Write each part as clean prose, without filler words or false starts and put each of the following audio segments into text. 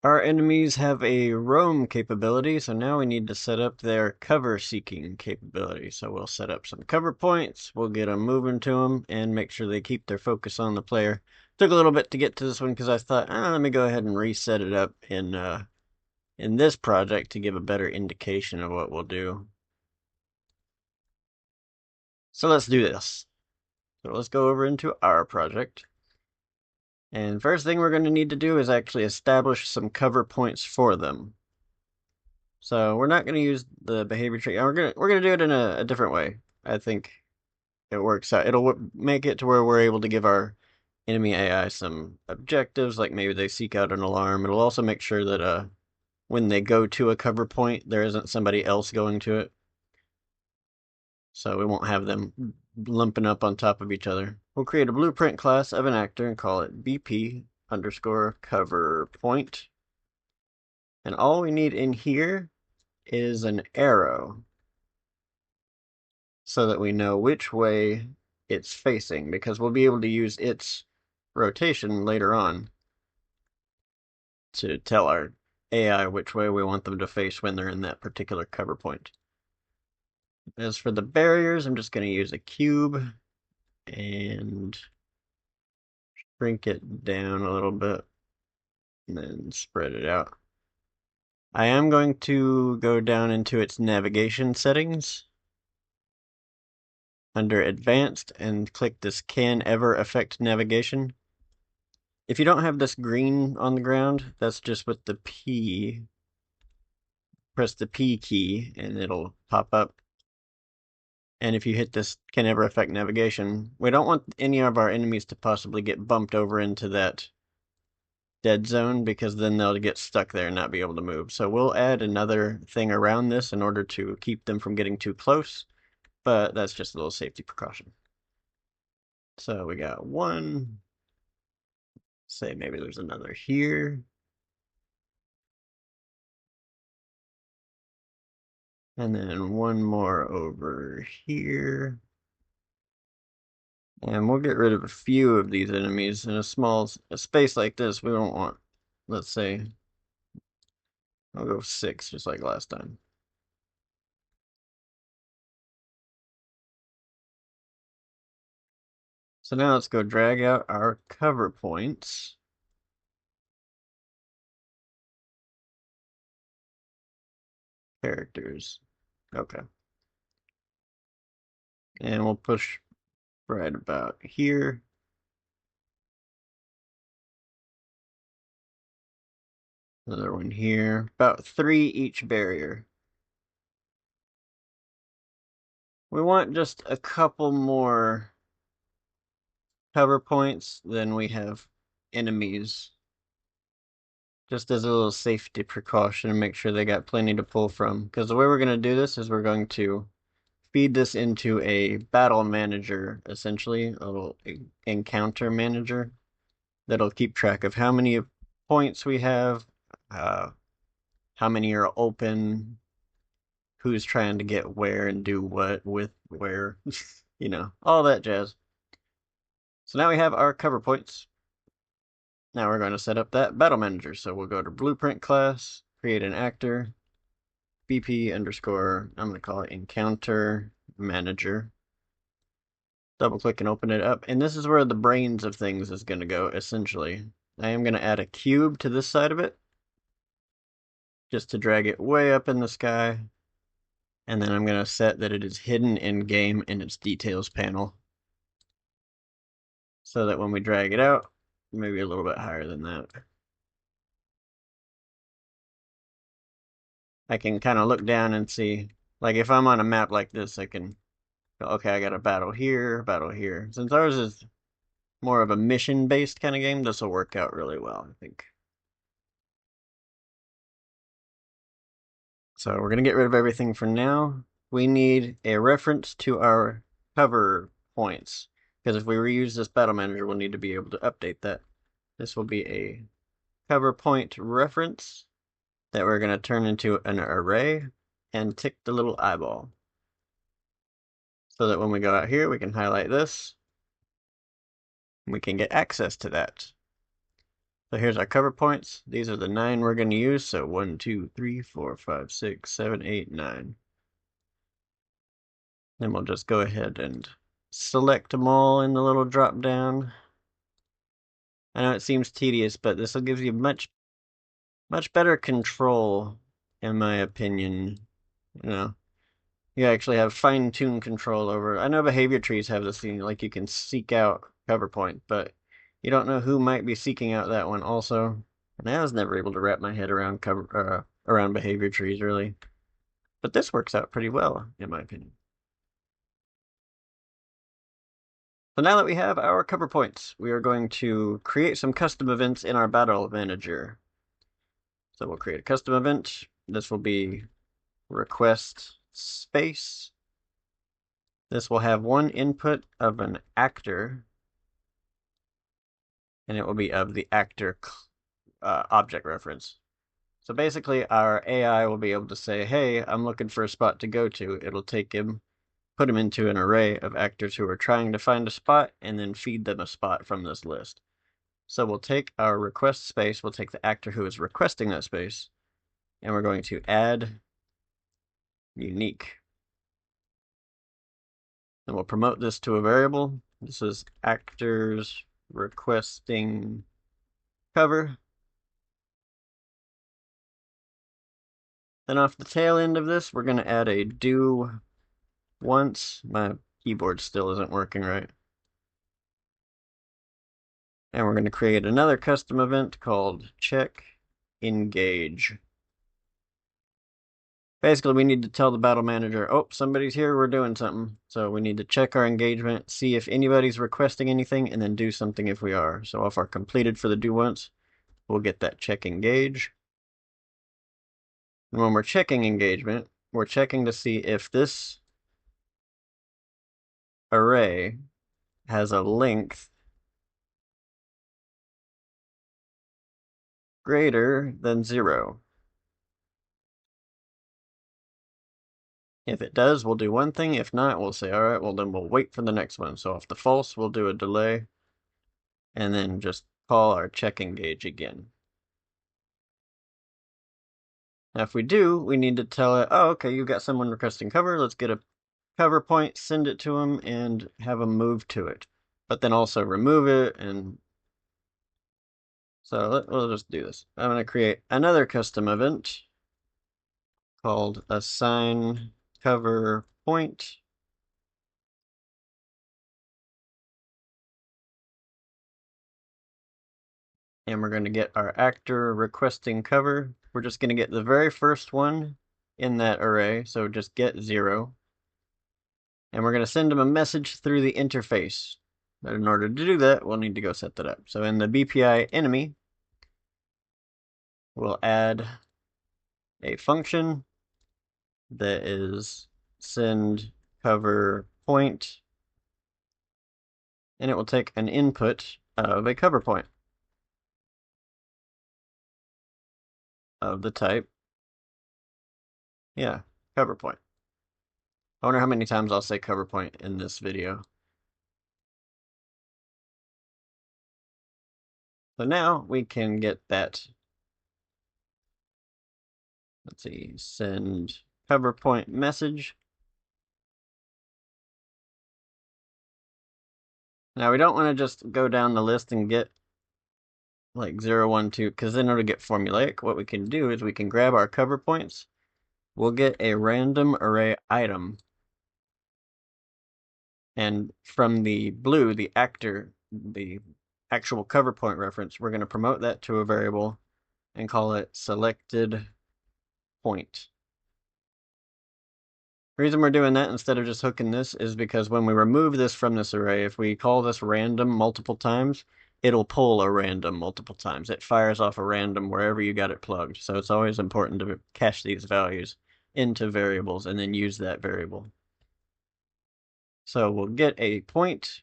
Our enemies have a roam capability, so now we need to set up their cover seeking capability. So we'll set up some cover points, we'll get them moving to them, and make sure they keep their focus on the player. Took a little bit to get to this one because I thought, let me go ahead and reset it up in this project to give a better indication of what we'll do. So let's do this. So let's go over into our project. And first thing we're going to need to do is actually establish some cover points for them. So we're not going to use the behavior tree. We're gonna do it in a different way. I think it works out. It'll make it to where we're able to give our enemy AI some objectives, like maybe they seek out an alarm. It'll also make sure that when they go to a cover point, there isn't somebody else going to it. So we won't have them lumping up on top of each other. We'll create a blueprint class of an actor and call it BP underscore cover point. And all we need in here is an arrow so that we know which way it's facing, because we'll be able to use its rotation later on to tell our AI which way we want them to face when they're in that particular cover point. As for the barriers, I'm just going to use a cube and shrink it down a little bit and then spread it out. I am going to go down into its navigation settings under advanced and click this can ever affect navigation. If you don't have this green on the ground, that's just with the P. Press the P key and it'll pop up. And if you hit this can ever affect navigation, we don't want any of our enemies to possibly get bumped over into that dead zone, because then they'll get stuck there and not be able to move. So we'll add another thing around this in order to keep them from getting too close, but that's just a little safety precaution. So we got one, say maybe there's another here. And then one more over here. And we'll get rid of a few of these enemies in a space like this. We don't want, let's say, I'll go 6 just like last time. So now let's go drag out our cover points. Characters. Okay. And we'll push right about here. Another one here. About 3 each barrier. We want just a couple more cover points than we have enemies, just as a little safety precaution and make sure they got plenty to pull from. Because the way we're going to do this is we're going to feed this into a battle manager, essentially, a little encounter manager that'll keep track of how many points we have, how many are open, who's trying to get where and do what with where, all that jazz. So now we have our cover points. Now we're going to set up that battle manager. So we'll go to blueprint class, create an actor, BP underscore, I'm going to call it encounter manager. Double click and open it up. And this is where the brains of things is going to go, essentially. I am going to add a cube to this side of it, just to drag it way up in the sky. And then I'm going to set that it is hidden in game in its details panel, so that when we drag it out, maybe a little bit higher than that, I can kind of look down and see, like if I'm on a map like this, I can go, okay, I got a battle here, battle here. Since ours is more of a mission-based kind of game, this will work out really well, I think. So we're going to get rid of everything for now. We need a reference to our cover points, because if we reuse this battle manager, we'll need to be able to update that. This will be a cover point reference that we're going to turn into an array and tick the little eyeball, so that when we go out here, we can highlight this. We can get access to that. So here's our cover points. These are the 9 we're going to use. So 1, 2, 3, 4, 5, 6, 7, 8, 9. Then we'll just go ahead and select them all in the little drop down. I know it seems tedious, but this will give you much better control, in my opinion. You know, you actually have fine-tuned control over. I know behavior trees have this thing, like you can seek out cover point, but you don't know who might be seeking out that one also. And I was never able to wrap my head around around behavior trees really, but this works out pretty well, in my opinion. So now that we have our cover points, we are going to create some custom events in our battle manager. So we'll create a custom event. This will be request space. This will have one input of an actor, and it will be of the actor object reference. So basically, our AI will be able to say, hey, I'm looking for a spot to go to. It'll take him, put him into an array of actors who are trying to find a spot, and then feed them a spot from this list. So we'll take our request space, we'll take the actor who is requesting that space, and we're going to add unique. And we'll promote this to a variable. This is actors requesting cover. Then off the tail end of this, we're going to add a do once. My keyboard still isn't working right. And we're going to create another custom event called check engage. Basically, we need to tell the battle manager, oh, somebody's here, we're doing something. So we need to check our engagement, see if anybody's requesting anything, and then do something if we are. So if our completed for the do once, we'll get that check engage. And when we're checking engagement, we're checking to see if this array has a length greater than 0. If it does, we'll do one thing. If not, we'll say, all right, well, then we'll wait for the next one. So if the false, we'll do a delay and then just call our check engage again. Now, if we do, we need to tell it, oh, okay, you got someone requesting cover. Let's get a cover point, send it to them, and have them move to it. But then also remove it. And so we'll just do this. I'm going to create another custom event called assign cover point. And we're going to get our actor requesting cover. We're just going to get the very first one in that array, so just get 0. And we're going to send them a message through the interface. But in order to do that, we'll need to go set that up. So in the BPI enemy, we'll add a function that is send cover point, and it will take an input of a cover point of the type, yeah, cover point. I wonder how many times I'll say cover point in this video. So now we can get that. Let's see, send cover point message. Now we don't want to just go down the list and get like 0, 1, 2, because then it'll get formulaic. What we can do is we can grab our cover points. We'll get a random array item. And from the blue, the actor, the actual cover point reference, we're going to promote that to a variable and call it selected point. The reason we're doing that instead of just hooking this is because when we remove this from this array, if we call this random multiple times, it'll pull a random multiple times. It fires off a random wherever you got it plugged. So it's always important to cache these values into variables and then use that variable. So we'll get a point.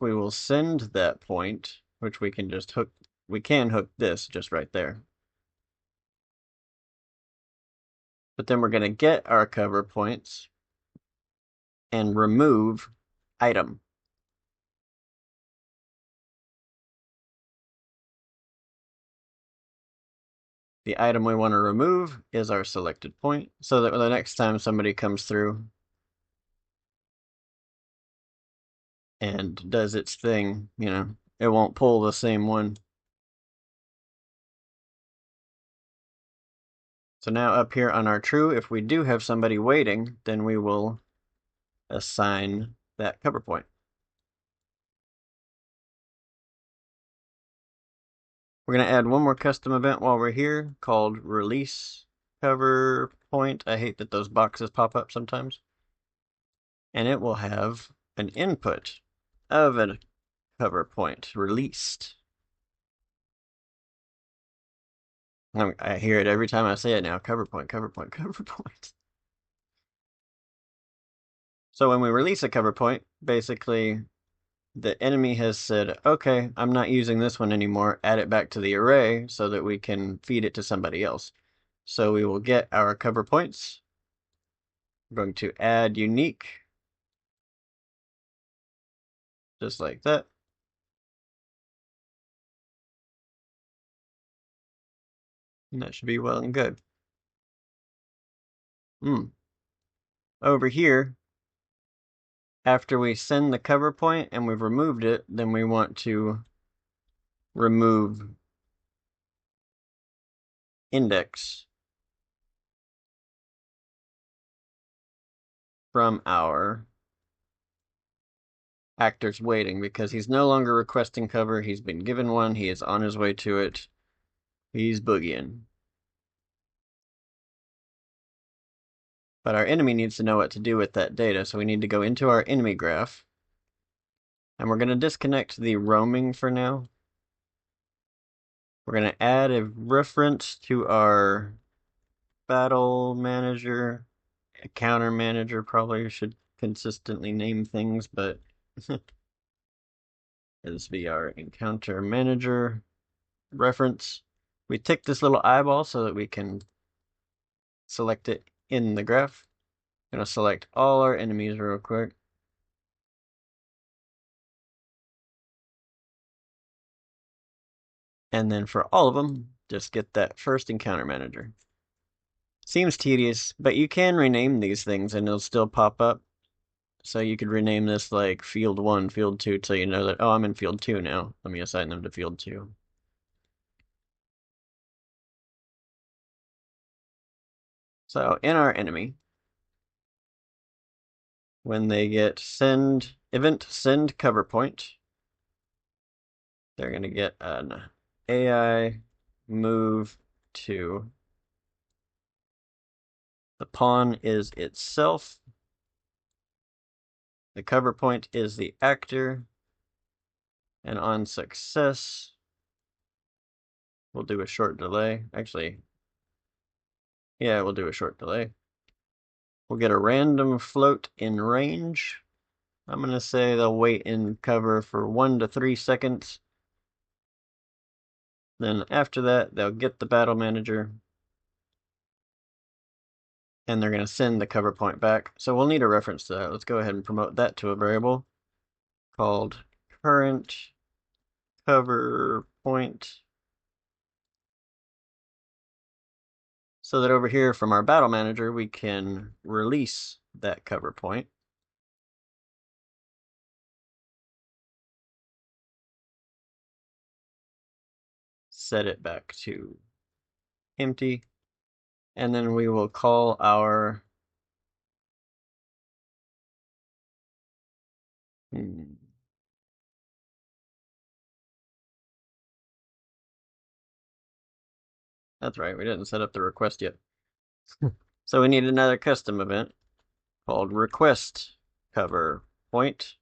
We will send that point, which we can just hook. We can hook this just right there. But then we're going to get our cover points and remove item. The item we want to remove is our selected point, so that the next time somebody comes through and does its thing, it won't pull the same one. So now up here on our true, if we do have somebody waiting, then we will assign that cover point. We're going to add one more custom event while we're here called release cover point. I hate that those boxes pop up sometimes. And it will have an input of a cover point released. I hear it every time I say it now. Cover point, cover point, cover point. So when we release a cover point, basically the enemy has said, okay, I'm not using this one anymore. Add it back to the array so that we can feed it to somebody else. So we will get our cover points. I'm going to add unique, just like that. And that should be well and good. Over here, after we send the cover point and we've removed it, then we want to remove index from our actors waiting, because he's no longer requesting cover. He's been given one. He is on his way to it. He's boogieing. But our enemy needs to know what to do with that data, so we need to go into our enemy graph. And we're going to disconnect the roaming for now. We're going to add a reference to our battle manager. Encounter manager probably should consistently name things, but this be our encounter manager reference. We tick this little eyeball so that we can select it in the graph. I'm going to select all our enemies real quick. And then for all of them, just get that first encounter manager. Seems tedious, but you can rename these things and it'll still pop up. So you could rename this like field 1, field 2, so you know that, oh, I'm in field 2 now. Let me assign them to field 2. So in our enemy, when they get event send cover point, they're going to get an AI move to. The pawn is itself. The cover point is the actor. And on success, we'll do a short delay. Actually, yeah, we'll do a short delay. We'll get a random float in range. I'm going to say they'll wait in cover for 1 to 3 seconds. Then after that, they'll get the battle manager. And they're going to send the cover point back. So we'll need a reference to that. Let's go ahead and promote that to a variable called current cover point. So that over here from our battle manager, we can release that cover point. Set it back to empty. And then we will call our That's right, we didn't set up the request yet. So we need another custom event called request cover point,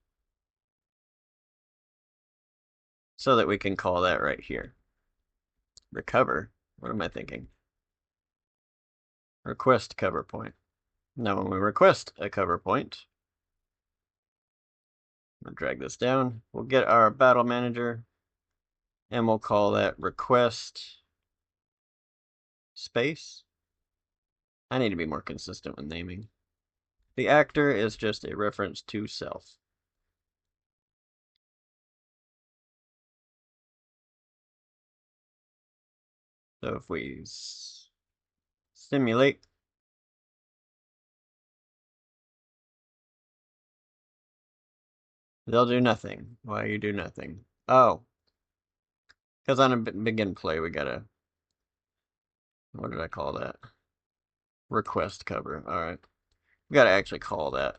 so that we can call that right here. Recover? What am I thinking? Request cover point. Now when we request a cover point, we'll drag this down. We'll get our battle manager and we'll call that request space. I need to be more consistent with naming. The actor is just a reference to self. So if we simulate, they'll do nothing. Why you do nothing? Oh, because on a begin play, we gotta, what did I call that? Request cover. All right. We gotta actually call that.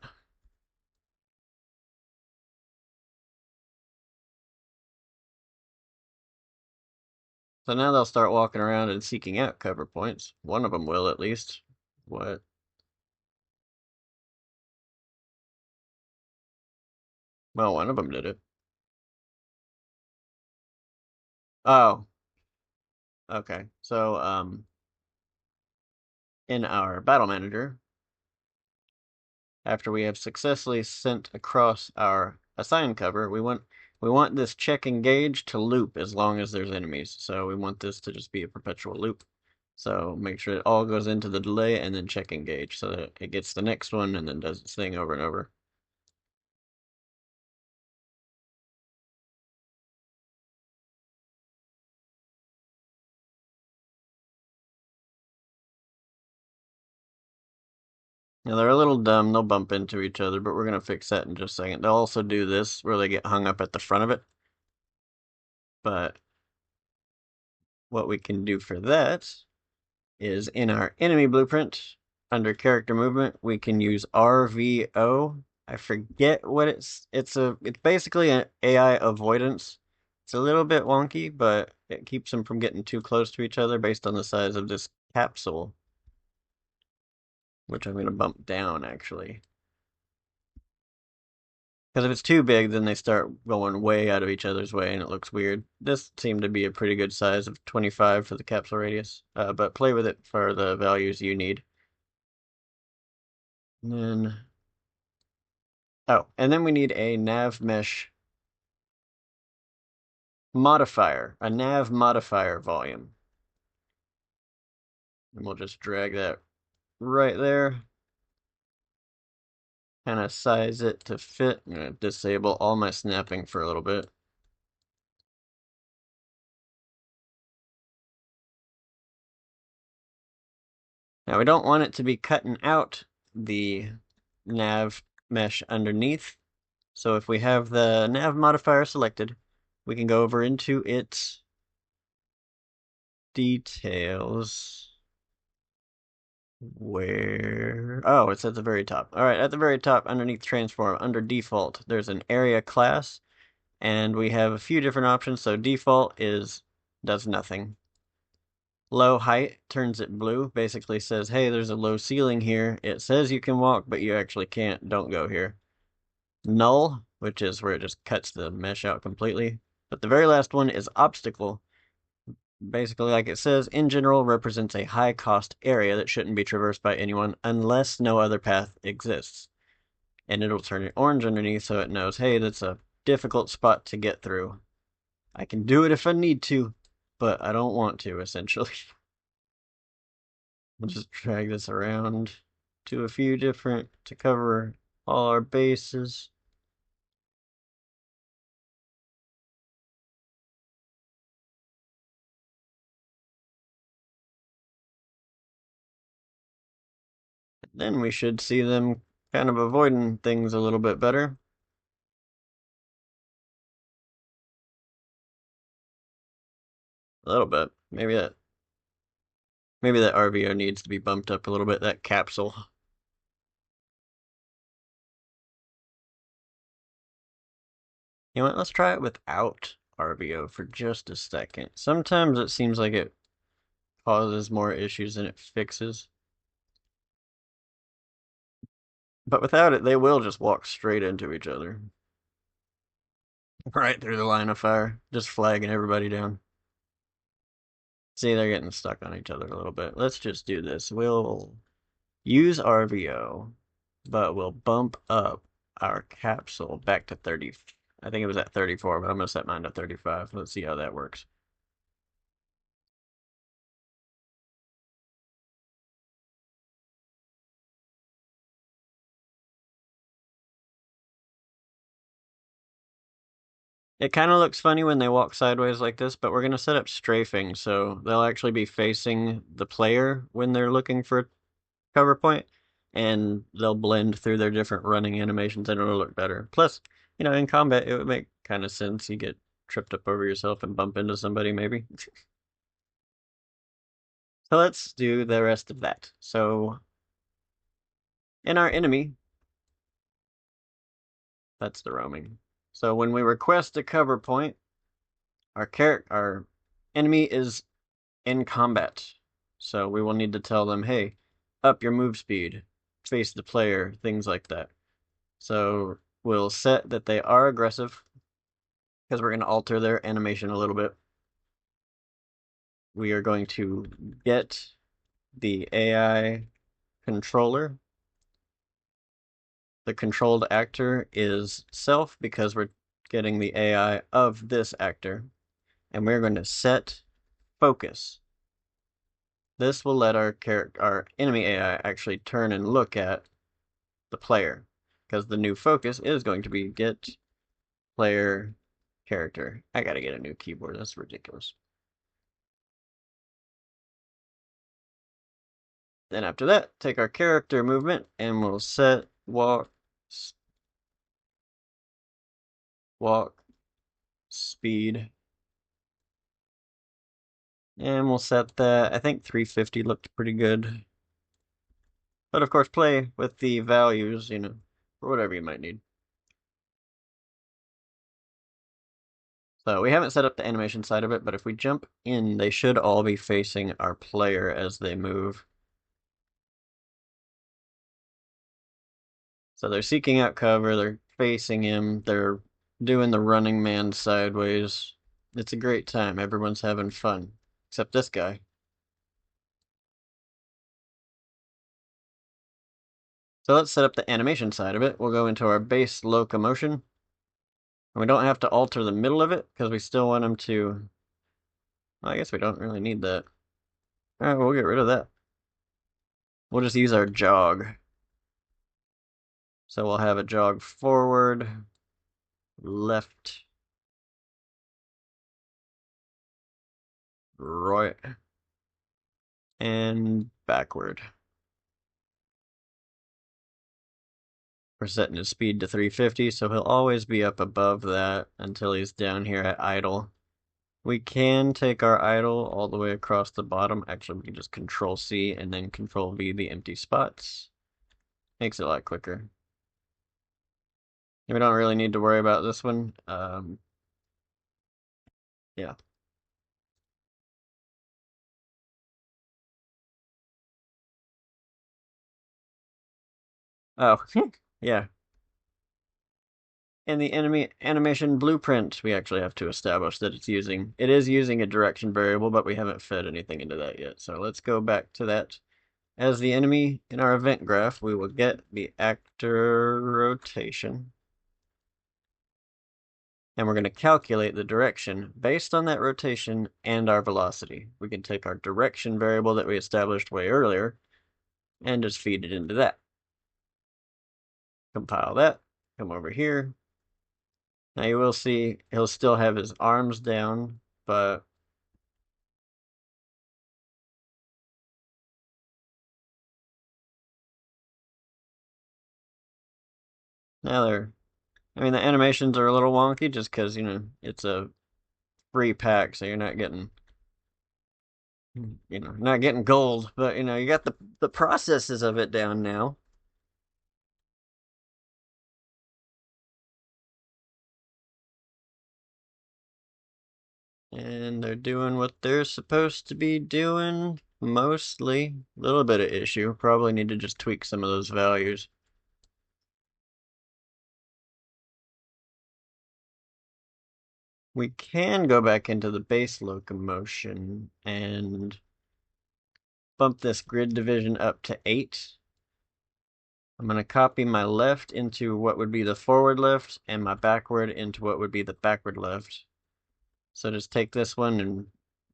So now they'll start walking around and seeking out cover points. One of them will, at least. What? Well, one of them did it. Oh, okay. So, in our battle manager, after we have successfully sent across our assigned cover, we want this check engage to loop as long as there's enemies. So we want this to just be a perpetual loop. So make sure it all goes into the delay and then check engage so that it gets the next one and then does its thing over and over. Now they're a little dumb, they'll bump into each other, but we're gonna fix that in just a second. They'll also do this where they get hung up at the front of it. But what we can do for that is in our enemy blueprint, under character movement, we can use RVO. I forget what it's basically an AI avoidance. It's a little bit wonky, but it keeps them from getting too close to each other based on the size of this capsule, which I'm going to bump down actually. Because if it's too big, then they start going way out of each other's way and it looks weird. This seemed to be a pretty good size of 25 for the capsule radius, but play with it for the values you need. And then, oh, and then we need a nav mesh modifier, a nav modifier volume. And we'll just drag that right there. Kind of size it to fit. I'm going to disable all my snapping for a little bit. Now we don't want it to be cutting out the nav mesh underneath. So if we have the nav modifier selected, we can go over into its details. Where? Oh, it's at the very top. All right, at the very top, underneath transform, under default, there's an area class, and we have a few different options. So default does nothing. Low height turns it blue, basically says, hey, there's a low ceiling here. It says you can walk, but you actually can't. Don't go here. Null, which is where it just cuts the mesh out completely. But the very last one is obstacle. Basically, like it says, in general, represents a high-cost area that shouldn't be traversed by anyone unless no other path exists. And it'll turn it orange underneath so it knows, hey, that's a difficult spot to get through. I can do it if I need to, but I don't want to, essentially. We'll just drag this around to a few different to cover all our bases. Then we should see them kind of avoiding things a little bit better. A little bit. Maybe that RVO needs to be bumped up a little bit, that capsule. You know what, let's try it without RVO for just a second. Sometimes it seems like it causes more issues than it fixes. But without it, they will just walk straight into each other. Right through the line of fire, just flagging everybody down. See, they're getting stuck on each other a little bit. Let's just do this. We'll use RVO, but we'll bump up our capsule back to 30. I think it was at 34, but I'm going to set mine to 35. Let's see how that works. It kind of looks funny when they walk sideways like this, but we're going to set up strafing, so they'll actually be facing the player when they're looking for a cover point, and they'll blend through their different running animations and it'll look better. Plus, in combat, it would make kind of sense. You get tripped up over yourself and bump into somebody, maybe. So let's do the rest of that. So in our enemy, that's the roaming. So when we request a cover point, our enemy is in combat. So we will need to tell them, hey, up your move speed, face the player, things like that. So we'll set that they are aggressive because we're going to alter their animation a little bit. We are going to get the AI controller. The controlled actor is self because we're getting the AI of this actor. And we're going to set focus. This will let our enemy AI actually turn and look at the player, because the new focus is going to be get player character. I gotta get a new keyboard. That's ridiculous. Then after that, take our character movement and we'll set walk speed, and we'll set that. I think 350 looked pretty good. But of course, play with the values, for whatever you might need. So we haven't set up the animation side of it, but if we jump in, they should all be facing our player as they move. So they're seeking out cover, they're facing him, they're doing the running man sideways. It's a great time. Everyone's having fun. Except this guy. So let's set up the animation side of it. We'll go into our base locomotion. And we don't have to alter the middle of it because we still want him to. Well, I guess we don't really need that. Alright, we'll get rid of that. We'll just use our jog. So we'll have a jog forward, left, right, and backward. We're setting his speed to 350, so he'll always be up above that until he's down here at idle. We can take our idle all the way across the bottom. Actually, we can just Control C and then Control V the empty spots. Makes it a lot quicker. We don't really need to worry about this one. Yeah. Oh, yeah. In the enemy animation blueprint, we actually have to establish that it is using a direction variable, but we haven't fed anything into that yet. So let's go back to that. As the enemy in our event graph, we will get the actor rotation. And we're going to calculate the direction based on that rotation and our velocity. We can take our direction variable that we established way earlier and just feed it into that. Compile that, come over here. Now you will see he'll still have his arms down, but now the animations are a little wonky just because, it's a free pack, so you're not getting, not getting gold, but, you got the processes of it down now. And they're doing what they're supposed to be doing, mostly. A little bit of issue. Probably need to just tweak some of those values. We can go back into the base locomotion and bump this grid division up to 8. I'm going to copy my left into what would be the forward left and my backward into what would be the backward left. So just take this one and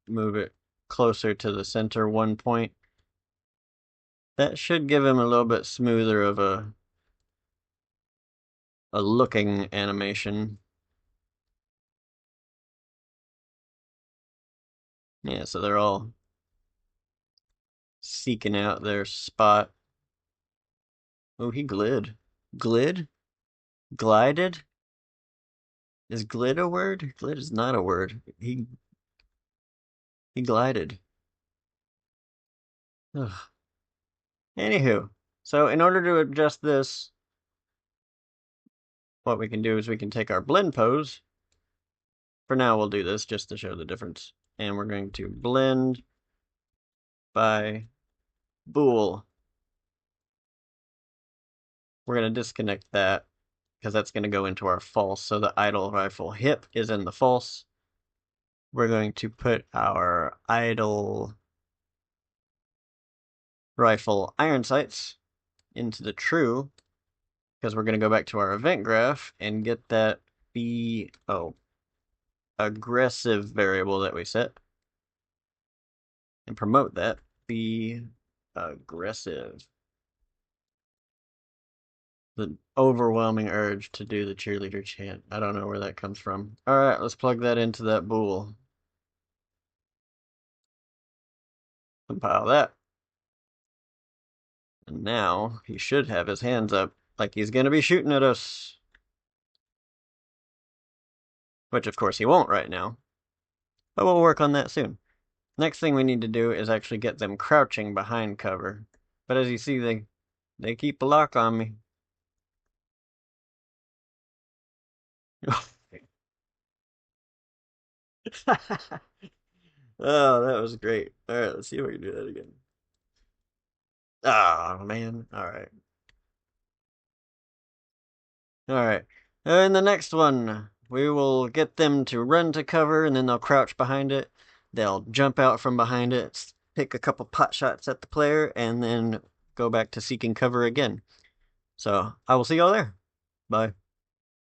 move it closer to the center 1 point. That should give him a little bit smoother of a looking animation. Yeah, so they're all seeking out their spot. Oh, he glid. Glid? Glided? Is glid a word? Glid is not a word. He glided. Ugh. Anywho, so in order to adjust this, what we can do is we can take our blend pose. For now, we'll do this just to show the difference. And we're going to blend by bool. We're going to disconnect that because that's going to go into our false. So the idle rifle hip is in the false. We're going to put our idle rifle iron sights into the true because we're going to go back to our event graph and get that aggressive variable that we set and promote that. Be aggressive. The overwhelming urge to do the cheerleader chant. I don't know where that comes from. All right, let's plug that into that bool. Compile that. And now he should have his hands up like he's going to be shooting at us. Which, of course, he won't right now. But we'll work on that soon. Next thing we need to do is actually get them crouching behind cover. But as you see, they keep a lock on me. Oh, that was great. All right, let's see if we can do that again. Oh, man. All right. All right. In the next one, we will get them to run to cover, and then they'll crouch behind it. They'll jump out from behind it, take a couple pot shots at the player, and then go back to seeking cover again. So I will see y'all there. Bye.